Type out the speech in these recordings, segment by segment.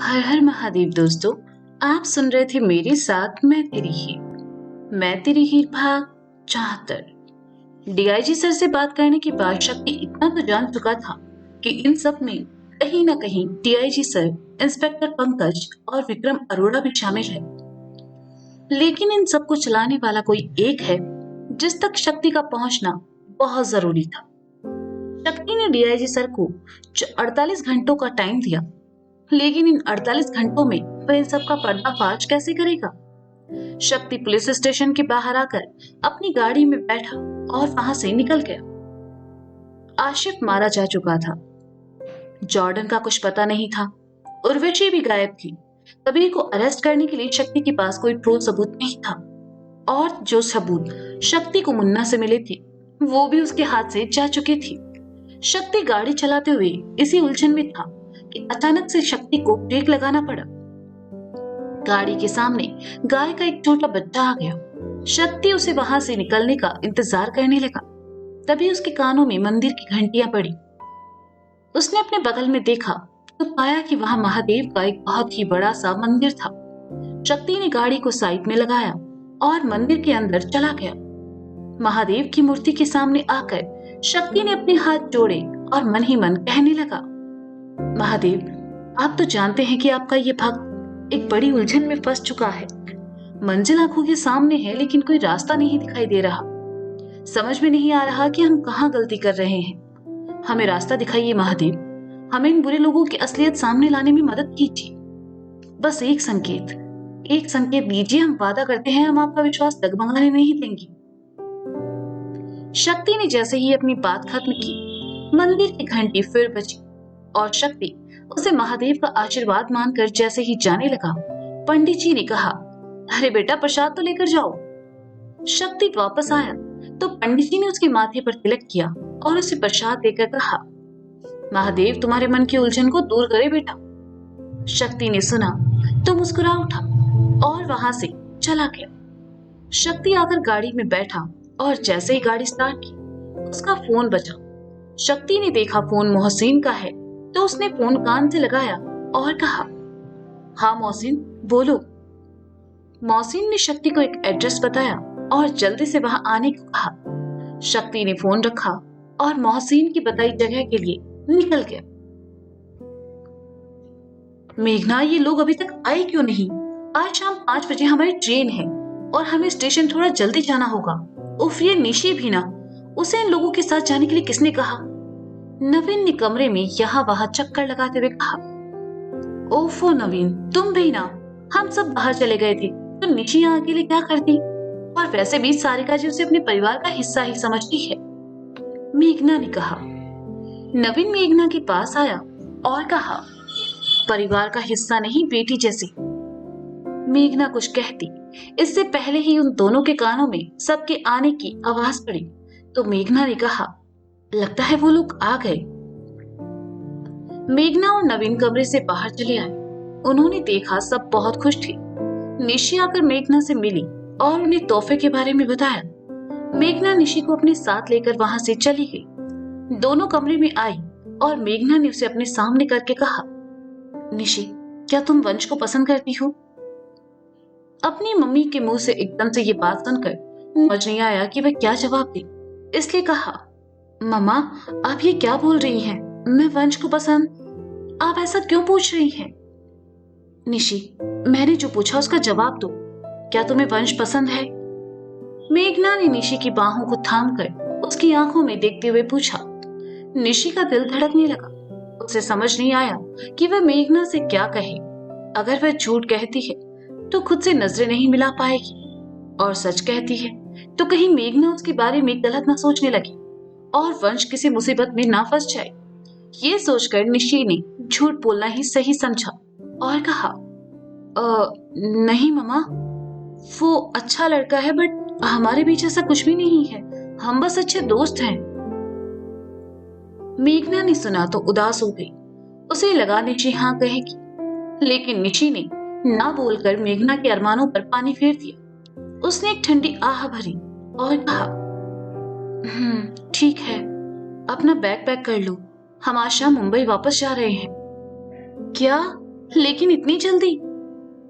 हर हर महादेव दोस्तों। आप सुन रहे थे मेरे साथ मैं तेरी हीर भाग 74। डीआईजी सर से बात करने के बाद शक्ति इतना तो जान चुका था कि इन सब में कहीं ना कहीं डीआईजी सर, इंस्पेक्टर पंकज और विक्रम अरोड़ा भी शामिल है। लेकिन इन सबको चलाने वाला कोई एक है जिस तक शक्ति का पहुंचना बहुत जरूरी था। शक्ति ने डीआईजी सर को 48 घंटों का टाइम दिया, लेकिन इन 48 घंटों में वह इन सब का पर्दाफाश कैसे करेगा। शक्ति पुलिस स्टेशन के बाहर आकर अपनी गाड़ी में बैठा और वहां से निकल गया। आशिफ मारा जा चुका था, जॉर्डन का कुछ पता नहीं था, उर्वशी भी गायब थी। कबीर को अरेस्ट करने के लिए शक्ति के पास कोई ठोस सबूत नहीं था, और जो सबूत शक्ति को मुन्ना से मिले थे वो भी उसके हाथ से जा चुके थे। शक्ति गाड़ी चलाते हुए इसी उलझन में था कि अचानक से शक्ति को ब्रेक लगाना पड़ा। गाड़ी के सामने गाय का एक छोटा बच्चा आ गया। शक्ति उसे वहां से निकलने का इंतजार करने लगा। तभी उसके कानों में मंदिर की घंटियां पड़ी। उसने अपने बगल में देखा तो पाया कि वहां महादेव का एक बहुत ही बड़ा सा मंदिर था। शक्ति ने गाड़ी को साइड में लगाया और मंदिर के अंदर चला गया। महादेव की मूर्ति के सामने आकर शक्ति ने अपने हाथ जोड़े और मन ही मन कहने लगा, महादेव, आप तो जानते हैं कि आपका ये भक्त एक बड़ी उलझन में फंस चुका है। मंजिल आंखों के सामने है, लेकिन कोई रास्ता नहीं दिखाई दे रहा। समझ में नहीं आ रहा कि हम कहाँ गलती कर रहे हैं। हमें रास्ता दिखाइए महादेव। हमें इन बुरे लोगों की असलियत सामने लाने में मदद कीजिए। बस एक संकेत दीजिए। हम वादा करते हैं हम आपका विश्वास डगमगाने नहीं देंगे। शक्ति ने जैसे ही अपनी बात खत्म की, मंदिर की घंटी फिर बजी और शक्ति उसे महादेव का आशीर्वाद मानकर जैसे ही जाने लगा, पंडित जी ने कहा, अरे बेटा, प्रसाद तो लेकर जाओ। शक्ति वापस आया तो पंडित जी ने उसके माथे पर तिलक किया और उसे प्रसाद देकर कहा, महादेव तुम्हारे मन की उलझन को दूर करे बेटा। शक्ति ने सुना तो मुस्कुरा उठा और वहां से चला गया। शक्ति आकर गाड़ी में बैठा और जैसे ही गाड़ी स्टार्ट की, उसका फोन बजा। शक्ति ने देखा फोन मोहसिन का है तो उसने फोन कान से लगाया और कहा, हाँ मोहसिन, बोलो। मोहसिन ने शक्ति को एक एड्रेस बताया और जल्दी से वहां आने को कहा। शक्ति ने फोन रखा और मोहसिन की बताई जगह के लिए निकल गया। मेघना, ये लोग अभी तक आए क्यों नहीं? आज शाम 5 बजे हमारी ट्रेन है और हमें स्टेशन थोड़ा जल्दी जाना होगा। उफ, ये निशी भी ना, उसे इन लोगों के साथ जाने के लिए किसने कहा? नवीन ने कमरे में यहाँ वहां चक्कर लगाते हुए कहा, ओफो नवीन, तुम भी ना। हम सब बाहर चले गए थे तो निशी यहाँ अकेले क्या करती? और वैसे भी सारिका जी उसे अपने परिवार का हिस्सा ही समझती है, मेघना ने कहा। नवीन मेघना के पास आया और कहा, परिवार का हिस्सा नहीं, बेटी जैसी। मेघना कुछ कहती, इससे पहले ही उन दोनों के कानों में सबके आने की आवाज पड़ी तो मेघना ने कहा, लगता है वो लोग आ गए। मेघना और नवीन कमरे से बाहर चले आए। उन्होंने देखा सब बहुत खुश थे। निशी आकर मेघना से मिली और उन्हें तोहफे के बारे में बताया। मेघना निशी को अपने साथ लेकर वहां से चली गई। दोनों कमरे में आई और मेघना ने उसे अपने सामने करके कहा, निशी, क्या तुम वंश को पसंद करती हो? अपनी मम्मी के मुंह से एकदम से ये बात सुनकर समझ नहीं आया कि वह क्या जवाब दे, इसलिए कहा, मम्मा, आप ये क्या बोल रही हैं? मैं वंश को पसंद? आप ऐसा क्यों पूछ रही हैं? निशी, मैंने जो पूछा उसका जवाब दो। क्या तुम्हें वंश पसंद है? मेघना ने निशी की बाहों को थामकर उसकी आंखों में देखते हुए पूछा। निशी का दिल धड़कने लगा। उसे समझ नहीं आया कि वह मेघना से क्या कहे। अगर वह झूठ कहती है तो खुद से नजरें नहीं मिला पाएगी, और सच कहती है तो कहीं मेघना उसके बारे में गलत ना सोचने लगी और वंश किसी मुसीबत में ना फंस जाए। ये सोचकर निशी ने झूठ बोलना ही सही समझा और कहा, नहीं मम्मा, वो अच्छा लड़का है, बट हमारे बीच ऐसा कुछ भी नहीं है। हम बस अच्छे दोस्त हैं। मेघना ने सुना तो उदास हो गई। उसे लगा निशी हाँ कहेगी, लेकिन निशी ने ना बोलकर मेघना के अरमानों पर पानी फेर दिया। उसने एक ठंडी आह भरी और कहा, ठीक है, अपना बैग पैक कर लो, हम आज शाम मुंबई वापस जा रहे हैं। क्या? लेकिन इतनी जल्दी?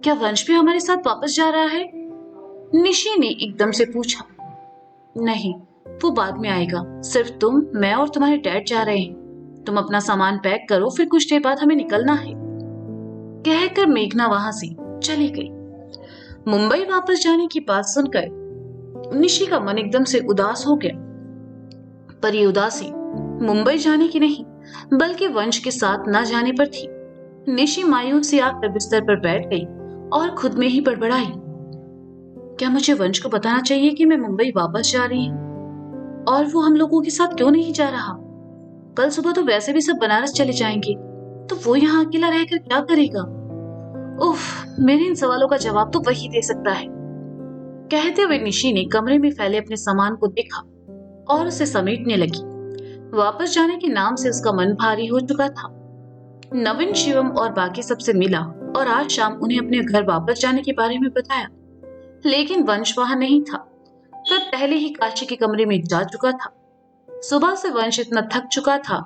क्या वंश भी हमारे साथ वापस जा रहा है? निशी ने एकदम से पूछा। नहीं, वो बाद में आएगा। सिर्फ तुम, मैं और तुम्हारे डैड जा रहे हैं। तुम अपना सामान पैक करो, फिर कुछ देर बाद हमें निकलना है। कहकर मेघना वहां से चली गई। मुंबई वापस जाने की बात सुनकर निशी का मन एकदम से उदास हो गया। पर ये उदासी मुंबई जाने की नहीं, बल्कि वंश के साथ न जाने पर थी। निशी मायूस से आकर बिस्तर पर बैठ गई और खुद में ही बड़बड़ाई। क्या मुझे वंश को बताना चाहिए कि मैं मुंबई वापस जा रही हूँ? और वो हम लोगों के साथ क्यों नहीं जा रहा? कल सुबह तो वैसे भी सब बनारस चले जाएंगे, तो वो यहाँ अकेला रहकर क्या करेगा? उफ, मेरे इन सवालों का जवाब तो वही दे सकता है। कहते हुए निशी ने कमरे में फैले अपने सामान को देखा और उसे समेटने लगी। वापस जाने के नाम से उसका मन भारी हो चुका था। नवीन, शिवम और बाकी सबसे मिला और आज शाम उन्हें अपने घर वापस जाने के बारे में बताया। लेकिन वंश वहां नहीं था। वह पहले ही काशी के कमरे में जा चुका था। सुबह से वंश इतना थक चुका था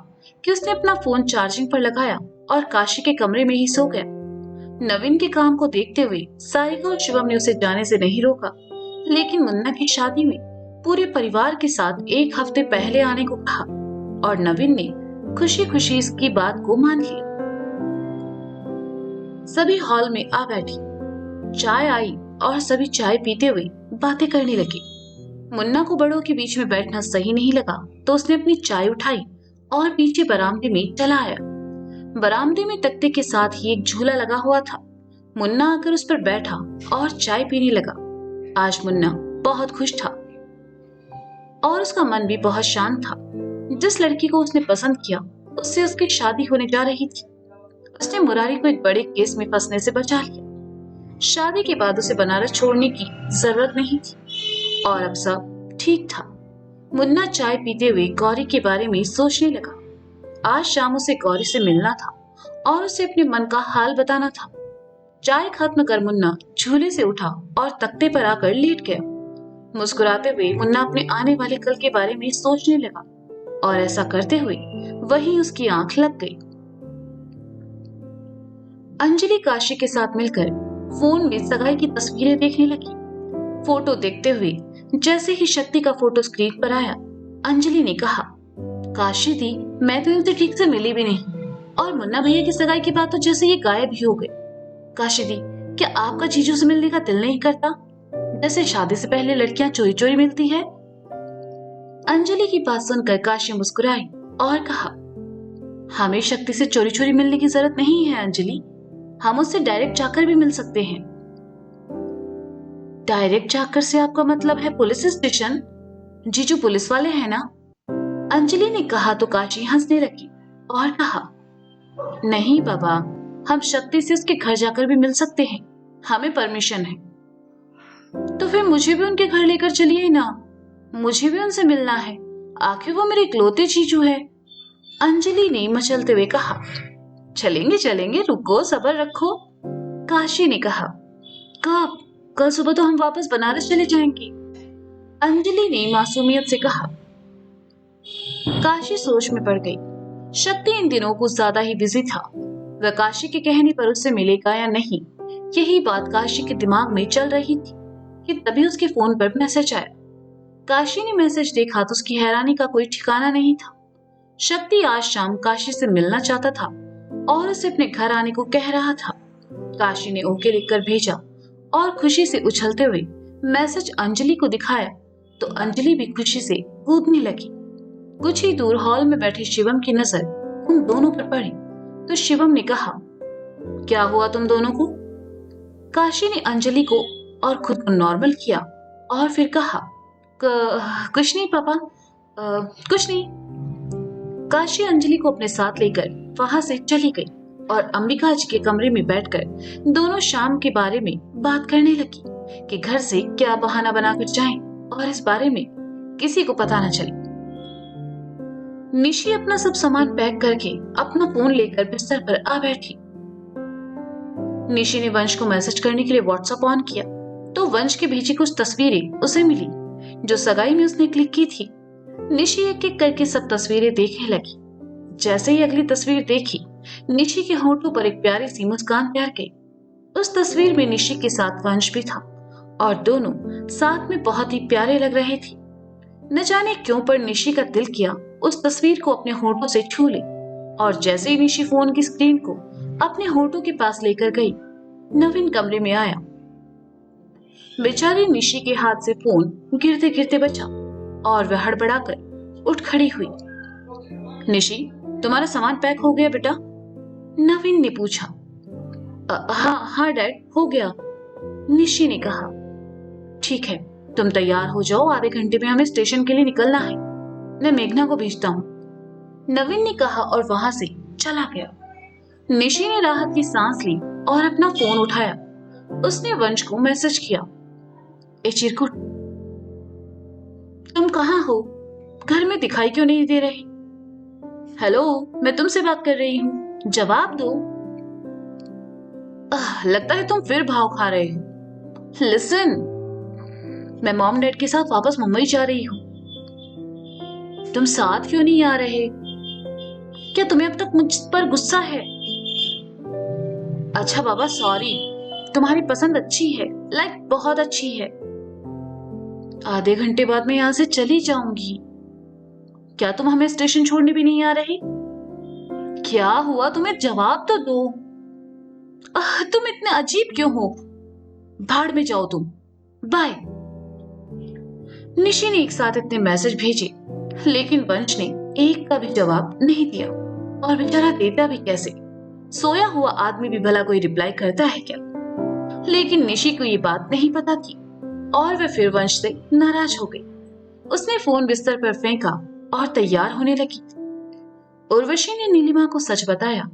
कि उसने अपना फोन चार्जिंग पर लगाया और काशी के कमरे में ही सो गया। नवीन के काम को देखते हुए सारिका और शिवम ने उसे जाने से नहीं रोका, लेकिन मुन्ना की शादी में पूरे परिवार के साथ एक हफ्ते पहले आने को कहा और नवीन ने खुशी खुशी इसकी बात को मान लिया। सभी हॉल में आ बैठी। चाय आई और सभी चाय पीते हुए बातें करने लगे। मुन्ना को बड़ों के बीच में बैठना सही नहीं लगा, तो उसने अपनी चाय उठाई और पीछे बरामदे में चला आया। बरामदे में तख्ते के साथ ही एक झूला लगा हुआ था। मुन्ना आकर उस पर बैठा और चाय पीने लगा। आज मुन्ना बहुत खुश था और उसका मन भी बहुत शांत था। जिस लड़की को उसने पसंद किया, उससे उसकी शादी होने जा रही थी। उसने मुरारी को एक बड़े केस में फंसने से बचा लिया। शादी के बाद उसे बनारस छोड़ने की जरूरत नहीं थी और अब सब ठीक था। मुन्ना चाय पीते हुए गौरी के बारे में सोचने लगा। आज शाम उसे गौरी से मिलना था और उसे अपने मन का हाल बताना था। चाय खत्म कर मुन्ना झूले से उठा और तख्ते पर आकर लेट गया। मुस्कुराते हुए मुन्ना अपने आने वाले कल के बारे में सोचने लगा और ऐसा करते हुए वहीं उसकी आंख लग गई। अंजलि काशी के साथ मिलकर फोन में सगाई की तस्वीरें देखने लगी। फोटो देखते हुए जैसे ही शक्ति का फोटो स्क्रीन पर आया, अंजलि ने कहा, काशी दी, मैं तो इनसे ठीक से मिली भी नहीं और मुन्ना भैया की सगाई के बाद तो जैसे ये गायब ही हो गए। काशी दी, क्या आपका जीजू से मिलने का दिल नहीं करता, जैसे शादी से पहले लड़कियां चोरी चोरी मिलती है? अंजलि की बात सुनकर काशी मुस्कुराई और कहा, हमें शक्ति से चोरी चोरी मिलने की जरूरत नहीं है अंजलि, हम उससे डायरेक्ट जाकर भी मिल सकते हैं। डायरेक्ट जाकर से आपका मतलब है पुलिस स्टेशन? जीजू पुलिस वाले हैं ना? अंजलि ने कहा तो काशी हंसने लगी और कहा, नहीं बाबा, हम शक्ति से उसके घर जाकर भी मिल सकते हैं, हमें परमिशन है। तो फिर मुझे भी उनके घर लेकर चलिए ना, मुझे भी उनसे मिलना है, आखिर वो मेरे इकलौते जीजू है। अंजलि ने मचलते हुए कहा, चलेंगे चलेंगे, रुको सब्र रखो। काशी ने कहा, कब? कल सुबह तो हम वापस बनारस चले जाएंगे। अंजलि ने मासूमियत से कहा। काशी सोच में पड़ गई। शक्ति इन दिनों कुछ ज्यादा ही बिजी था। वह काशी के कहने पर उससे मिलेगा या नहीं, यही बात काशी के दिमाग में चल रही थी कि तभी उसके फोन पर मैसेज आया। काशी ने मैसेज देखा तो उसकी हैरानी का कोई ठिकाना नहीं था। शक्ति आज शाम काशी से मिलना चाहता था और उसे अपने घर आने को कह रहा था। काशी ने ओके लिखकर भेजा और खुशी से उछलते हुए मैसेज अंजलि को दिखाया तो अंजलि भी खुशी से कूदने लगी। कुछ ही दूर हॉल में बैठे शिवम की नजर उन दोनों पर पड़ी तो शिवम ने कहा, क्या हुआ तुम दोनों को? काशी ने अंजलि को और खुद को नॉर्मल किया और फिर कहा, कुछ नहीं पापा, कुछ नहीं। काशी अंजलि को अपने साथ लेकर वहां से चली गई और अंबिका जी के कमरे में बैठकर दोनों शाम के बारे में बात करने लगी कि घर से क्या बहाना बनाकर जाएं और इस बारे में किसी को पता न चले। निशी अपना सब सामान पैक करके अपना फोन लेकर बिस्तर पर आ बैठी। निशी ने वंश को मैसेज करने के लिए व्हाट्सएप ऑन किया तो वंश की भेजी कुछ तस्वीरें उसे मिली जो सगाई में उसने क्लिक की थी। निशी एक एक करके सब तस्वीरें देखने लगी। जैसे ही अगली तस्वीर देखी, निशी के होंठों पर एक प्यारी सी मुस्कान तैर गई। उस तस्वीर में निशी के साथ वंश भी था और दोनों साथ में बहुत ही प्यारे लग रहे थे। न जाने क्यों पर निशी का दिल किया उस तस्वीर को अपने होंठों से छू ले, और जैसे ही निशी फोन की स्क्रीन को अपने होंठों के पास लेकर गई, नवीन कमरे में आया। बेचारी निशी के हाथ से फोन गिरते गिरते बचा और वह हड़बड़ाकर उठ खड़ी हुई। निशी, तुम्हारा सामान पैक हो गया बेटा? नवीन ने पूछा। हाँ डैड, हो गया, निशी ने कहा। ठीक है, तुम तैयार हो जाओ, आधे घंटे में हमें स्टेशन के लिए निकलना है। मैं मेघना को भेजता हूँ, नवीन ने कहा और वहां से चला गया। निशी ने राहत की सांस ली और अपना फोन उठाया। उसने वंश को मैसेज किया। ए चिरकुट, तुम कहाँ हो? घर में दिखाई क्यों नहीं दे रहे? हेलो, मैं तुमसे बात कर रही हूँ, जवाब दो। लगता है तुम फिर भाव खा रहे हो। लिसन, मैं मॉम डैड के साथ वापस मुंबई जा रही हूँ। तुम साथ क्यों नहीं आ रहे? क्या तुम्हें अब तक मुझ पर गुस्सा है? अच्छा बाबा, सॉरी, तुम्हारी पसंद अच्छी है, लाइक बहुत अच्छी है। आधे घंटे बाद मैं यहाँ से चली जाऊंगी। क्या तुम हमें स्टेशन छोड़ने भी नहीं आ रहे? क्या हुआ, तुम्हें जवाब तो दो। तुम इतने अजीब क्यों हो? भाड़ में जाओ तुम, बाय। निशी ने एक साथ इतने मैसेज भेजे, लेकिन वंश ने एक का भी जवाब नहीं दिया। और बेचारा देता भी कैसे? सोया हुआ आदमी भी भला कोई रिप्लाई करता है क्या? लेकिन निशी को ये बात नहीं पता थी और वह फिर वंश से नाराज हो गई। उसने फोन बिस्तर पर फेंका और तैयार होने लगी। उर्वशी ने नीलिमा को सच बताया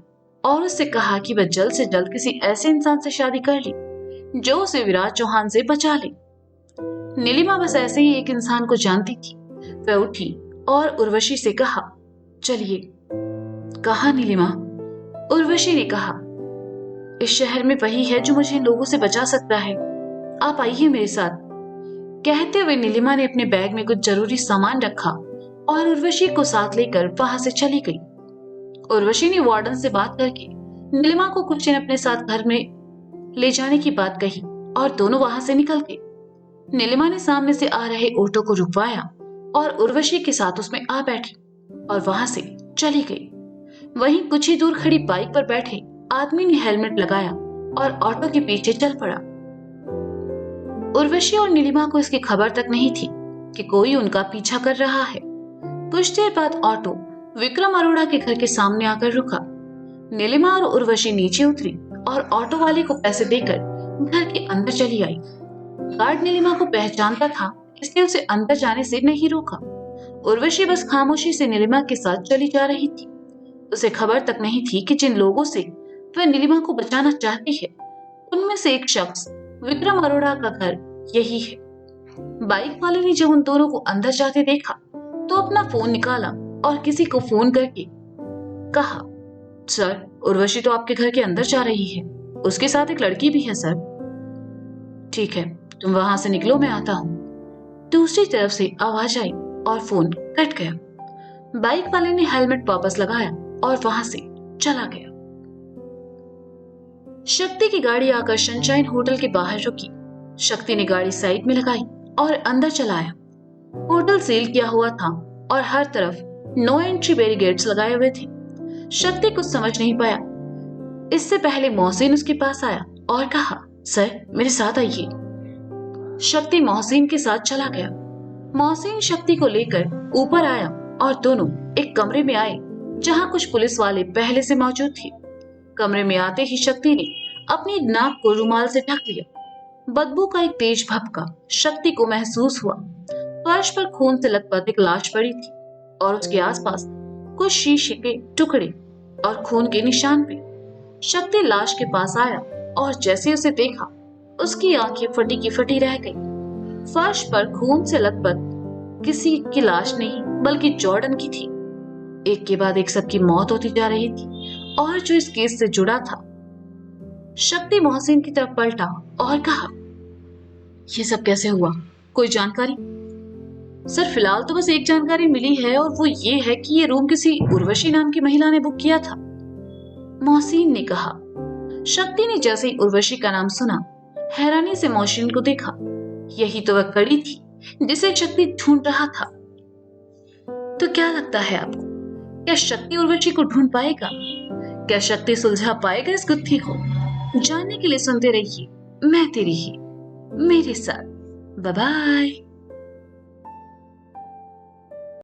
और उससे कहा कि वह जल्द से जल्द किसी ऐसे इंसान से शादी कर ले जो उसे विराज चौहान से बचा ले। नीलिमा बस ऐसे ही एक इंसान को जानती थी। वह उठी और उर्वशी से कहा, चलिए। कहा नीलिमा? उर्वशी ने कहा, इस शहर में वही है जो मुझे इन लोगों से बचा सकता है, आप आइए मेरे साथ। कहते हुए नीलिमा ने अपने बैग में कुछ जरूरी सामान रखा और उर्वशी को साथ लेकर वहां से चली गई। उर्वशी ने वार्डन से बात करके नीलिमा को कुछ दिन अपने साथ घर में ले जाने की बात कही और दोनों वहां से निकल गए। नीलिमा ने सामने से आ रहे ऑटो को रुकवाया और उर्वशी के साथ उसमें आ बैठी और वहां से चली गई। वहीं कुछ ही दूर खड़ी बाइक पर बैठे आदमी ने हेलमेट लगाया और ऑटो के पीछे चल पड़ा। उर्वशी और नीलिमा को इसकी खबर तक नहीं थी कि कोई उनका पीछा कर रहा है। कुछ देर बाद ऑटो विक्रम अरोड़ा के घर के सामने आकर रुका। नीलिमा और उर्वशी नीचे उतरी और ऑटो वाले को पैसे देकर घर के अंदर चली आई। गार्ड नीलिमा को पहचानता था, इसलिए उसे अंदर जाने से नहीं रोका। उर्वशी बस खामोशी से नीलिमा के साथ चली जा रही थी। उसे खबर तक नहीं थी कि जिन लोगों से वह नीलिमा को बचाना चाहती है, उनमें से एक शख्स विक्रम अरोड़ा का घर यही है। बाइक वाले ने जब उन दोनों को अंदर जाते देखा तो अपना फोन निकाला और किसी को फोन करके कहा, सर, उर्वशी तो आपके घर के अंदर जा रही है, उसके साथ एक लड़की भी है सर। ठीक है, तुम वहां से निकलो, मैं आता हूँ। दूसरी तरफ से आवाज आई और फोन कट गया। बाइक वाले ने हेलमेट वापस लगाया और वहां से चला गया। शक्ति की गाड़ी आकर सनशाइन होटल के बाहर रुकी। शक्ति ने गाड़ी साइड में लगाई और अंदर चलाया। होटल सील किया हुआ था और हर तरफ नो एंट्री बैरिकेड्स लगाए हुए थे। शक्ति कुछ समझ नहीं पाया। इससे पहले मोहसिन उसके पास आया और कहा, सर, मेरे साथ आइए। शक्ति मोहसिन के साथ चला गया। मोहसिन शक्ति को लेकर ऊपर आया और दोनों एक कमरे में आए जहां कुछ पुलिस वाले पहले से मौजूद थे। कमरे में आते ही शक्ति ने अपनी नाक को रुमाल से ढक लिया। बदबू का एक तेज भपका शक्ति को महसूस हुआ। फर्श पर खून से लथपथ एक लाश पड़ी थी और उसके आसपास कुछ शीशे के टुकड़े और खून के निशान भी। शक्ति लाश के पास आया और जैसे उसे देखा, उसकी आंखें फटी की फटी रह गई। फर्श पर खून से लथपथ किसी की लाश नहीं बल्कि जॉर्डन की थी। एक के बाद एक सबकी मौत होती जा रही थी और जो इस केस से जुड़ा था। शक्ति मोहसिन की तरफ पलटा और कहा, यह सब कैसे हुआ, कोई जानकारी? सर फिलहाल तो बस एक जानकारी मिली है और वो ये है कि ये रूम किसी उर्वशी नाम की महिला ने बुक किया था, मोहसिन ने कहा। शक्ति ने जैसे ही उर्वशी का नाम सुना, हैरानी से मोहसिन को देखा। यही तो वह कड़ी थी जिसे शक्ति ढूंढ रहा था। तो क्या लगता है आपको, क्या शक्ति उर्वशी को ढूंढ पाएगा? क्या शक्ति सुलझा पाएगा इस गुत्थी को? जानने के लिए सुनते रहिए मैं तेरी ही मेरे साथ। Bye bye.